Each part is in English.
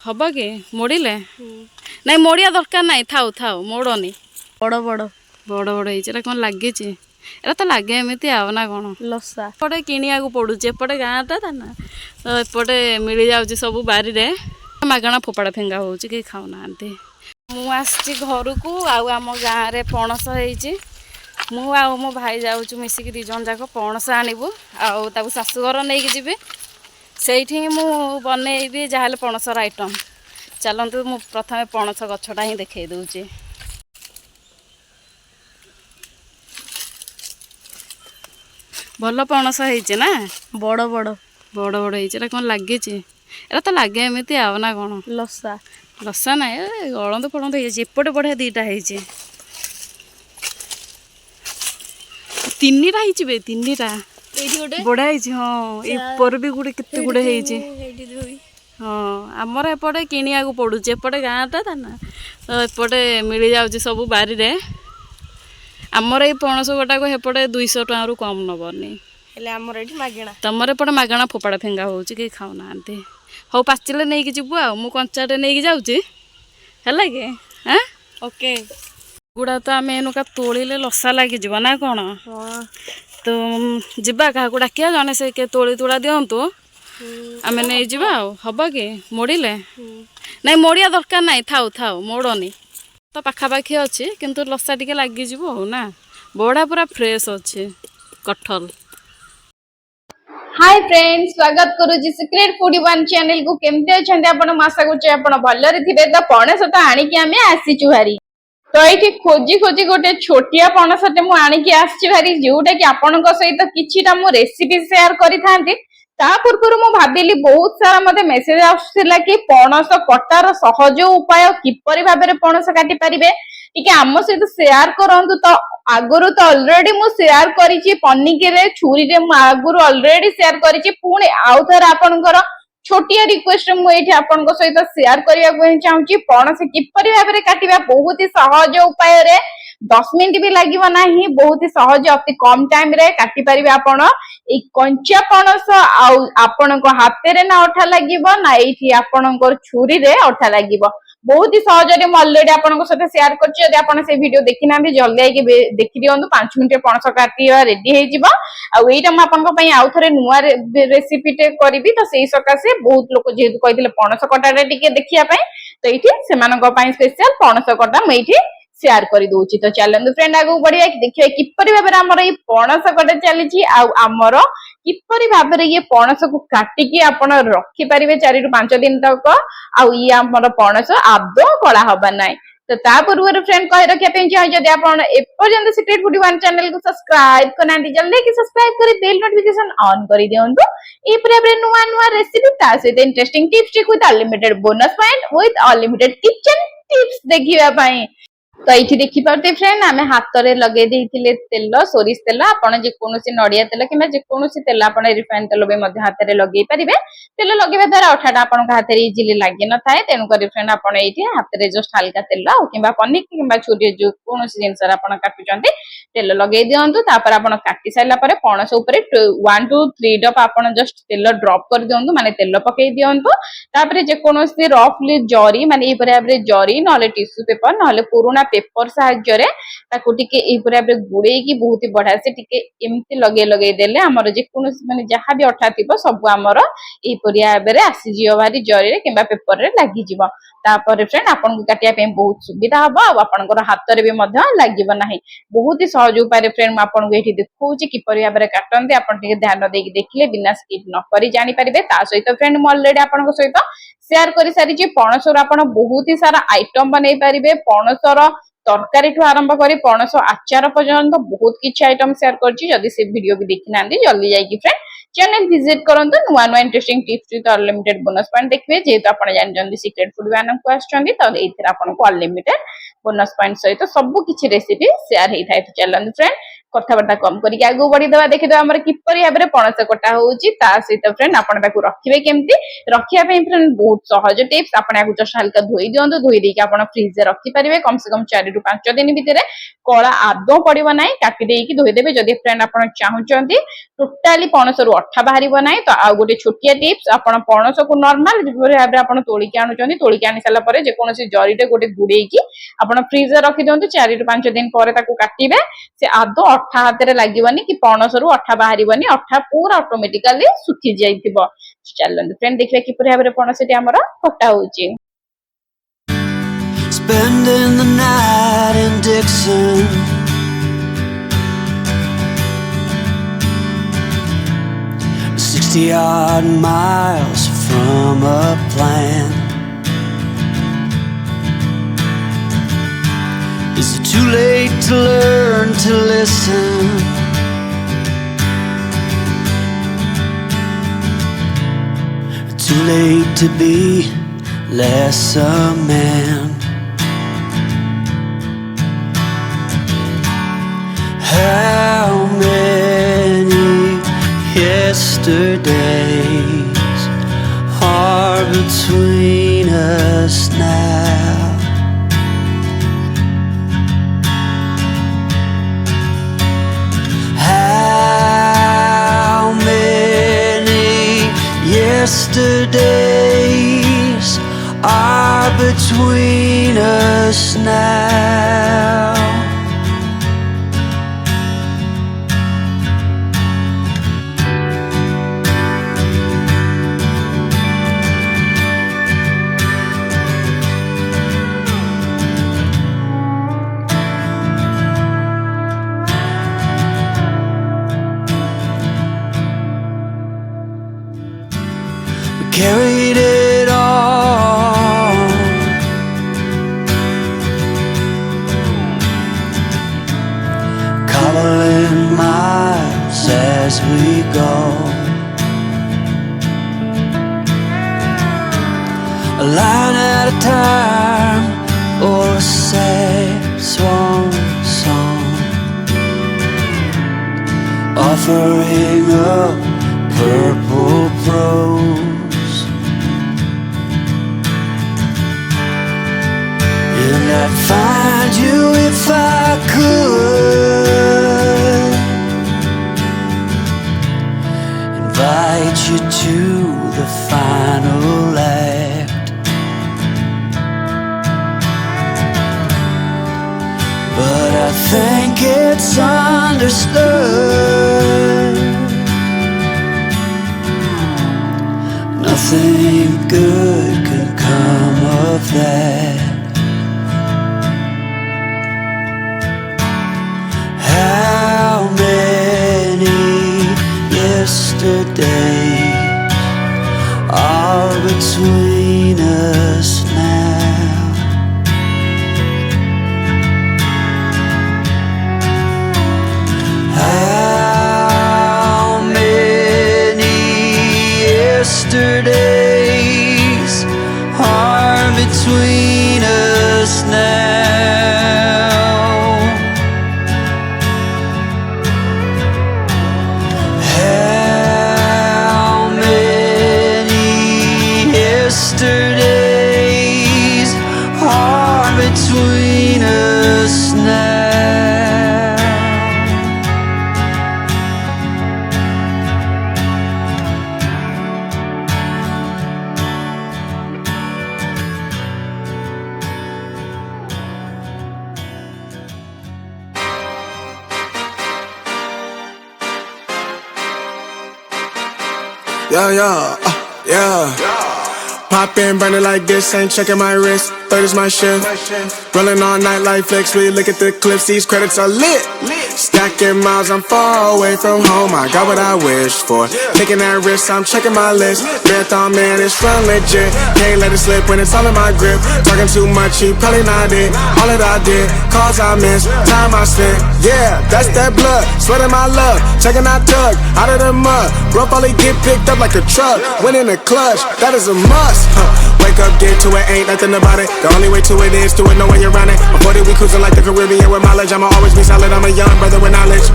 Hub कि मोड़े ना मोड़िया दरकार ना थाउ थाउ मोड़नी बड़ बड़ बड़ बड़ होता कौन लगे एरा तो लगे एमती आना कौन लसा एपटे किणिया पड़ू एपटे गाँटा ना तो एपटे मिल जाऊँ सब बारी रे मागणा फोपड़ा फेंगा हो खाऊना मुझे घर को आम गाँव में पणस हो मो भाई जाऊँ मिसिक दी जन जाक पणस आणबू आउ शाशुघर नहीं कि जी से मु बनईबी जहाँ पणसर आइटम चलतु मु प्रथम पणस गछटा ही देखई दूची भल पणस होइचे ना बड़ बड़ बड़ बड़ होइचे कौन लगे एरा तो लगे एमती आना कौन लसा लसा ना गलंत फलंत होपटे बढ़िया दीटा होइचे तीन टा होइचे तीन टा बढ़िया होइचे हाँ एपर भी गुड़े केते गुड़े होइचे हाँ आमर एपटे किणिया पड़ू एपटे गाँटा ना तो एपटे मिल जाऊँ सब बारी रे आमर ये पणस गोटाक हेपटे 200 टकर कम नबनी तुमर एपटे मागणा फोपड़ा फेंगा हो खाऊना हौ पाचिले नहीं कि जीवु आ मु कंचाटे नहीं जाऊँगी है कि हाँ ओके गुड़ा तो आम एनुका तोड़े लसा लगे ना कौन तो जीवा क्या डाकिया जने से के तोड़ी तुड़ा दिंतु आम नहीं जावा हम कि मोड़े ना मोड़िया दरकार ना थाउ थाउ मोड़नी तो पाखापाखि अच्छे किंतु लसा टिके लगे ना बड़ा पूरा फ्रेश अच्छे कठल। हाय फ्रेंड्स स्वागत करूची सीक्रेट फूडी वन चैनल को केमते अछंती आपण आशा करछु आपण भलरे थिबे तो पणस तो आनिकी आमे आसीचु हारी तो एठी खोजी खोजी गोटे छोटिया पणसटे मु आनिकी आसीचु हारी जोटा कि आपनक सहित किछिटा मु रेसिपी शेयर करि थांती ता पूर्वरु मु भाबिली बहुत सारा मते मेसेज आछिला कि पणस कटार सहज उपाय किपरि भाबरे पणस काटि परिबे टिके आम सहित शेयर करंतु तो आगुरु तो ऑलरेडी मु शेयर करिछि पन्निके रे छुरी रे मु आगुरु ऑलरेडी शेयर करिछि पुणी आउ थर आपनकर छोटिया रिक्वेस्ट मु एठी आपनको सहित शेयर करिया को चाहूची पणस किपरि भाबरे काटिबा बहुत ही सहज उपाय रे 10 मिनिट भी लागिबो नाही बहुत ही सहज अति कम टाइम रे काटि परिबे आपण ए कंचा पणस आउ आपनको हाथे रे ना अठा लागिबो ना एठी आपनकर छुरी रे अठा लागिबो बहुत ही सहज रे ऑलरेडी आपनको साथे शेयर करछि यदि आपण से वीडियो देखि नाबी जल्दी आके देखि दियंतु 5 मिनिट पणस काटिया रेडी हे जिवो आ एटा म आपनको पई आउ थरे नुवा रेसिपी टे करबी तो सेही सकासे बहुत लोक जेहेतु कहिथिले पणस कटारे टिके देखिया पई तो एठी सेमानक पई स्पेशल पणस कटा म एठी शेयर कर दूची तो चलंतु फ्रेंड आगु बढ़िया देखिए किपरि भाबरे हमर ए पणस कटा चलीची आ हमर किपरि भाबरे ये पणस को काटिकी आपण रखि परिबे 4 रु 5 दिन तक आ ये हमर पणस आदो कला हबा नै तो ता पूर्व फ्रेंड कहि रखिया पे चाहि जदि आपण एपर्यंत सीक्रेट फूडी वन चैनल को सब्सक्राइब करनांती जल्दी कि सब्सक्राइब करी बेल नोटिफिकेशन ऑन करी दियंतु ए प्रेबरे नुवा नुवा रेसिपी ता सहित interesting tips with unlimited bonus point with unlimited kitchen tips देखिबा पई तो ये देखी पार्थे फ्रेंड आम हाथ में लगे तेल सोरिष तेल आपड़ जेकोसी नड़िया तेल कि जेकोसी तेल आप रिफाइन तेल भी हाथ में लगे पारे तेल लगे द्वारा अठाटा आप हाथ में इजिली लगे न था तेणुक फ्रेंड आप हाथ में जस्ट हल्का तेल कि पनिक कि छुरी जो कौन जिनस काटुं तेल लगे दिंतु आप काटी सारापर पणस 1 to 3 ड्रॉप आप जस्ट तेल ड्रॉप कर दिंतु माने तेल पकई दिंतु जेकोसी रफली जरी माने जरी ना टिश्यू पेपर ना पुराना पेपर साहाय्य ताकू टिके गुड़े बहुत ही बढ़िया से टिके एमती लगे लगे देले हमर जेकोन माने जहाँ भी अठा थिबो सब हमर ए परिया बेरे आसी जियो भारी जरी रे किबा पेपर रे लागि जिवो तापर फ्रेंड आपन को काटिया पे बहुत सुविधा हबो आ आपनकर हाथ रे भी मध्य लागिबो नाही बहुत ही सहज उपाय रे फ्रेंड आपन को एठी देखौची कि परिया बेरे काटंती आपन टिके ध्यान देकी देखले बिना स्किप न करी जानि परिबे ता सहित फ्रेंड म ऑलरेडी आपन को सहित शेयर करि सारी छी पणसर आपन बहुत ही सारा आइटम बनै परिबे पणसर तरकारी ठू आरंभ करी पणस आचार पर्यंत बहुत किछि आइटम शेयर करछि जदि से वीडियो भी देखि नांदी जल्दी जाई कि फ्रेंड चैनल विजिट करंतु नुवा नुवा interesting tips with unlimited bonus point देखिबे जेहेतु आपण जान जंदी सीक्रेट फूड वान को आछंदी तो एथिर आपण को अनलिमिटेड बोनस पॉइंट सहित सब किछि रेसिपी शेयर हेइ थाइ चलन फ्रेंड कथबार्ता कम करके आगू बढ़ीदवा देखिदवा हमर किपरि भाबरे पणस कटा होउची ता सहित फ्रेंड आपण ताकू रखिबे केमती रखिया पे फ्रेंड बहुत सहज टिप्स आपण आगू जस्ट हल्का धोई दियंतु धोई देके आपण फ्रिज रे रखि परिबे कम से कम 4 रु 5 दिन भितरे कला आदौ पड़िबो नाही काटि देकी धोई देबे जदि फ्रेंड आपण चाहुचंती टोटाली पणस रु अठा बाहरिबो नाही तो आ गोटे छोटिया टिप्स आपण पणस को नॉर्मल जिपरि भाबरे आपण तोळी के आनुचंती तोळी के आनि साला परे जे कोनोसी जरीटे गोटे गुडेकी आपण फ्रिज रे रखि दियंतु 4 रु 5 दिन परे ताकू काटिबे से आदौ अठा हाथ लगे कि पणस रु अठा बाहर अठा पूरा ऑटोमेटिकली सुखी जाइथिबो चलन फ्रेंड देखिए कि भाव में पणसटी हमर कटा होउची Spending the night in Dixon, 60 odd miles from a plan. Is it too late to learn to listen? Too late to be less a man? How many yesterdays are between us now? How many yesterdays are between us now? Carried it all, cobbling miles as we go, a line at a time, or a sad swan song, offering up purple prose. And I'd find you if I could, invite you to the final act. But I think it's understood nothing good can come of that. How many yesterdays are between us now? How many yesterdays are between us now? Yesterdays are between us now. Yeah. Pop in, burn it like this, ain't checking my wrist. Third is my shift. Rolling all night like flex, we look at the clips, these credits are lit. Stacking miles, I'm far away from home, I got what I wished for. Taking that risk, I'm checking my list. Marathon man, it's run legit. Can't let it slip when it's all in my grip. Talking too much, he probably not it. All that I did, calls I missed, time I spent. Yeah, that's that blood, sweating my love. Checking that tug, out of the mud. Bro probably get picked up like a truck. Win in the clutch, that is a must. Wait Wake up, get to it, ain't nothing about it. The only way to it is to it, no way around it. I'm 40, we cruising like the Caribbean with mileage. I'ma always be solid, I'm a young brother with knowledge.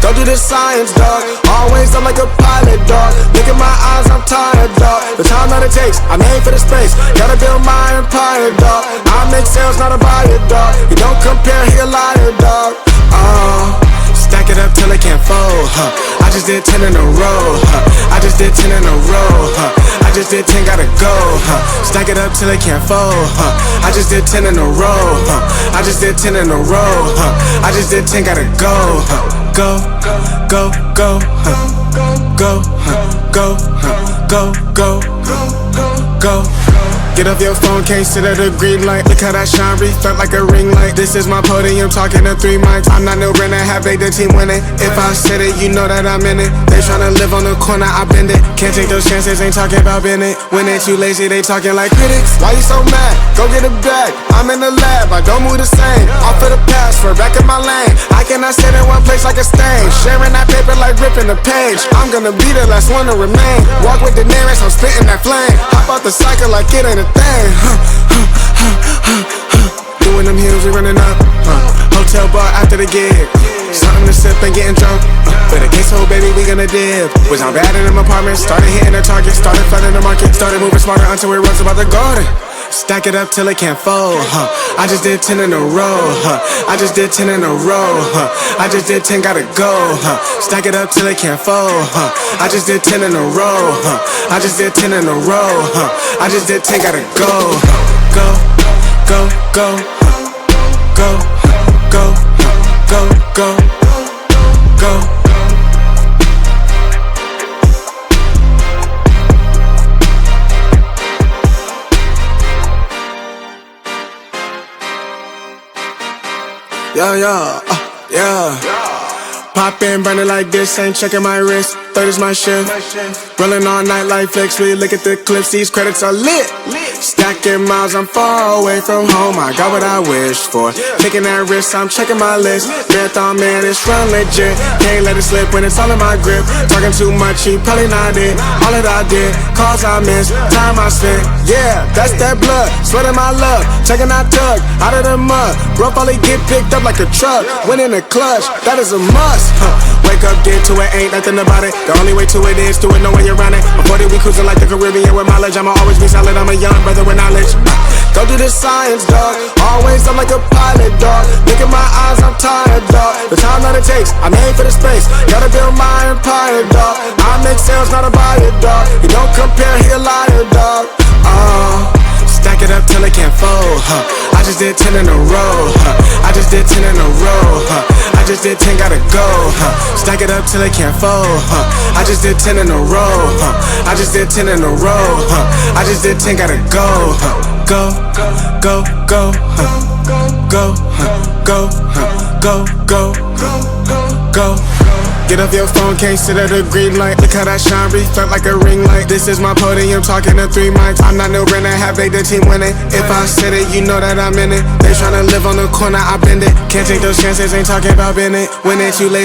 Don't do this science, dog. Always I'm like a pilot, dog. Look at my eyes, I'm tired, dog. The time that it takes, I made for the space. Gotta build my empire, dog. I make sales, not a buyer, dog. You don't compare, he a liar, dog. Stack it up till it can't fold, huh. I just did 10 in a row, huh. I just did 10 in a row, huh. I just did 10, gotta go, huh. Stack it up till it can't fold, huh. I just did 10 in a row, huh. I just did 10 in a row, huh. I just did 10, gotta go, huh. Go, go, go, huh. Go, huh. Go, huh. Go, go, go. Get off your phone, can't sit at a green light. Look how that shine reflect like a ring light. This is my podium, talking to 3 mics. I'm not no Renner, have made the team winning. If I said it, you know that I'm in it. They tryna live on the corner, I bend it. Can't take those chances, ain't talking about bending. When they too lazy, they talking like critics. Why you so mad? Go get a bag. I'm in the lab, I don't move the same. Off of the password, back in my lane. I cannot sit in one place like a stain. Sharing that paper like ripping the page. I'm gonna be the last one to remain. Walk with the nearest, I'm spitting that flame. Hop out the cycle like it ain't a thing. Doing them heels, we running up. Hotel bar after the gig. Something to sip and getting drunk. With a queso, baby, we gonna dip. Was on bad in them apartments. Started hitting the target. Started flooding the market. Started moving smarter until it runs about the garden. Stack it up till it can't fold, huh. I just did 10 in a row, huh. I just did 10 in a row, huh. I just did 10, gotta go, huh. Stack it up till it can't fold, huh. I just did 10 in a row, huh. I just did 10 in a row, huh. I just did 10, gotta go, huh. Go, go, go, huh. Go, go, huh. Go, go, go. Yeah. Pop in, burning like this, ain't checking my wrist. Third is my shift. Rolling all night like flex, we look at the clips, these credits are lit. Stacking miles, I'm far away from home, I got what I wished for. Taking that risk, I'm checking my list. Marathon man, it's run legit. Can't let it slip when it's all in my grip. Talking too much, he probably not it. All that I did, calls I missed, time I spent. Yeah, that's that blood, sweating my love. Taking that tug, out of the mud. Bro, probably get picked up like a truck. Win in the clutch, that is a must. Wake up, get to it, ain't nothing about it. The only way to it is to it, no way around it. I'm 40, we cruising like the Caribbean with mileage. I'ma always be solid, I'm a young brother with knowledge. Don't do this science, dog. Always I'm like a pilot, dog. Look at my eyes, I'm tired, dog. The time that it takes, I made for the space. Gotta build my empire, dog. I make sales, not a buyer, dog. You don't compare, he a liar, dog. Stack it up till it can't fold, huh. I just did 10 in a row, huh. I just did 10 in a row, huh. I just did 10, gotta go, huh. Stack it up till it can't fold, huh. I just did 10 in a row, huh. I just did 10 in a row, huh. I just did 10, gotta go, huh. Go, go, go, huh. Go, huh. Go, huh. Go, go, go. Get off your phone, can't sit at a green light. Look how that shine reflect like a ring light. This is my podium, talking to 3 mics. I'm not no Renner, have made the team winning. If I said it, you know that I'm in it. They tryna live on the corner, I bend it. Can't take those chances, ain't talking about bending. When they too lazy.